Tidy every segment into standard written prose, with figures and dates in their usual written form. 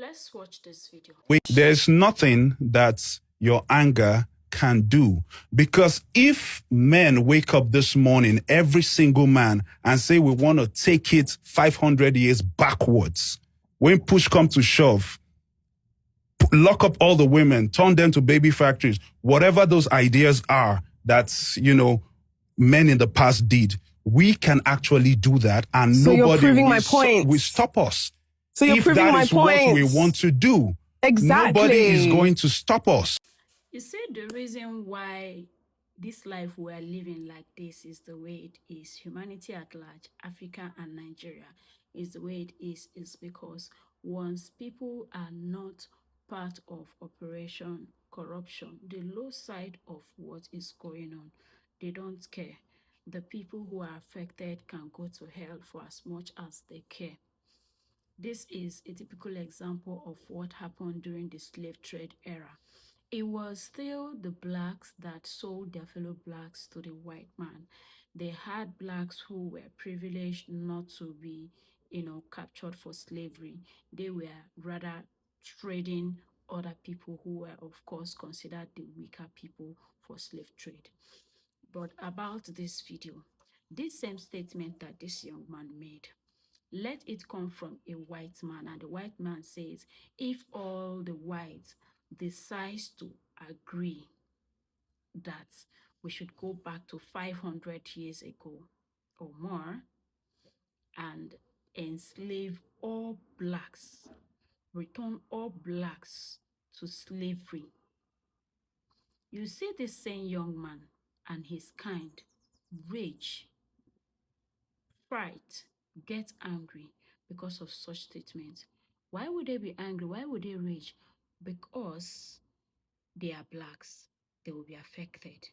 Let's watch this video. There's nothing that your anger can do. Because if men wake up this morning, every single man, and say we want to take it 500 years backwards, when push comes to shove, lock up all the women, turn them to baby factories, whatever those ideas are that, men in the past did, we can actually do that, and So nobody you're proving my point. will stop us. So you're If proving that my is what we point. want to do, Exactly. nobody is going to stop us. You see, the reason why this life we are living like this is the way it is, humanity at large, Africa and Nigeria is the way it is because once people are not part of operation corruption, the low side of what is going on, they don't care. The people who are affected can go to hell for as much as they care. This is a typical example of what happened during the slave trade era. It was still the blacks that sold their fellow blacks to the white man. They had blacks who were privileged not to be, captured for slavery. They were rather trading other people who were, of course, considered the weaker people for slave trade. But about this video, this same statement that this young man made, let it come from a white man, and the white man says, if all the whites decides to agree that we should go back to 500 years ago or more and enslave all blacks, return all blacks to slavery, you see this same young man and his kind rage, fright, get angry because of such statements. Why would they be angry? Why would they rage? Because they are blacks. They will be affected.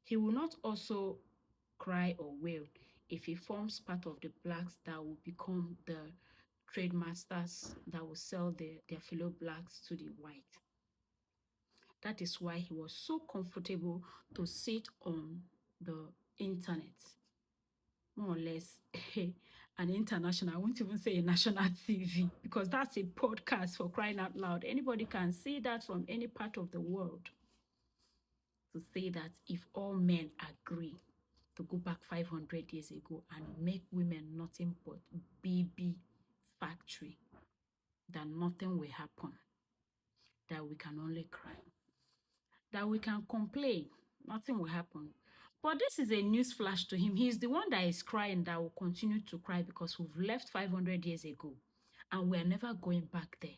He will not also cry or wail if he forms part of the blacks that will become the trade masters that will sell their fellow blacks to the white. That is why he was so comfortable to sit on the internet, more or less an international, I won't even say a national TV, because that's a podcast, for crying out loud. Anybody can see that from any part of the world, to say that if all men agree to go back 500 years ago and make women nothing but baby factory, that nothing will happen, that we can only cry, that we can complain, nothing will happen. But this is a news flash to him. He's the one that is crying, that will continue to cry, because we've left 500 years ago and we're never going back there.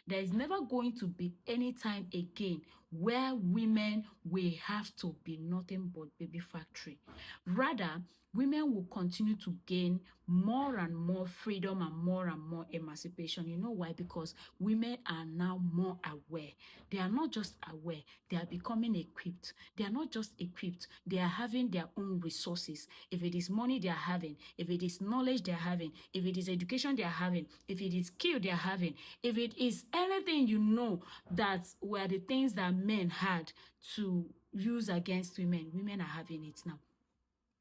There is never going to be any time again where women will have to be nothing but baby factory. Rather, women will continue to gain more and more freedom and more emancipation. You know why? Because women are now more aware. They are not just aware, they are becoming equipped. They are not just equipped, they are having their own resources. If it is money they are having, if it is knowledge they are having, if it is education they are having, if it is skill they are having, if it is anything that were the things that men had to use against women, women are having it now.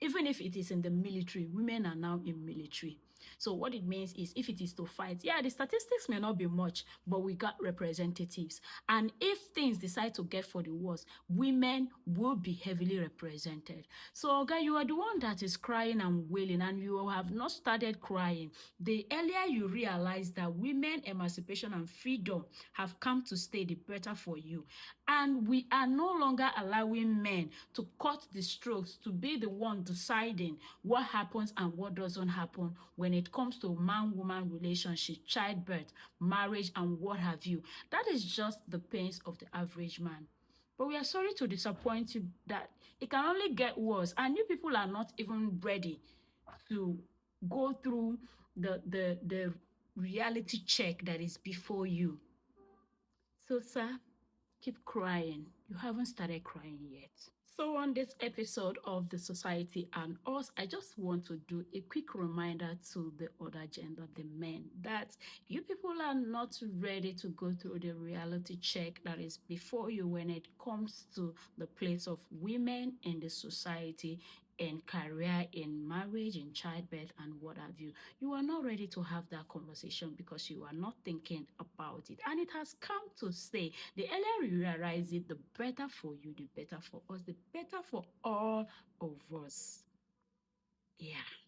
Even if it is in the military, women are now in military. So what it means is, if it is to fight, yeah, the statistics may not be much, but we got representatives. And if things decide to get for the worse, women will be heavily represented. So, okay, you are the one that is crying and wailing, and you have not started crying. The earlier you realize that women emancipation and freedom have come to stay, the better for you. And we are no longer allowing men to cut the strokes, to be the one deciding what happens and what doesn't happen when it comes to man-woman relationship, childbirth, marriage, and what have you. That is just the pains of the average man. But we are sorry to disappoint you that it can only get worse, and you people are not even ready to go through the reality check that is before you. So, sir, keep crying. You haven't started crying yet. So on this episode of The Society and Us, I just want to do a quick reminder to the other gender, the men, that you people are not ready to go through the reality check that is before you when it comes to the place of women in the society, in career, in marriage, in childbirth, and what have you. You are not ready to have that conversation because you are not thinking about it. And it has come to stay. The earlier you realize it, the better for you, the better for us, the better for all of us. Yeah.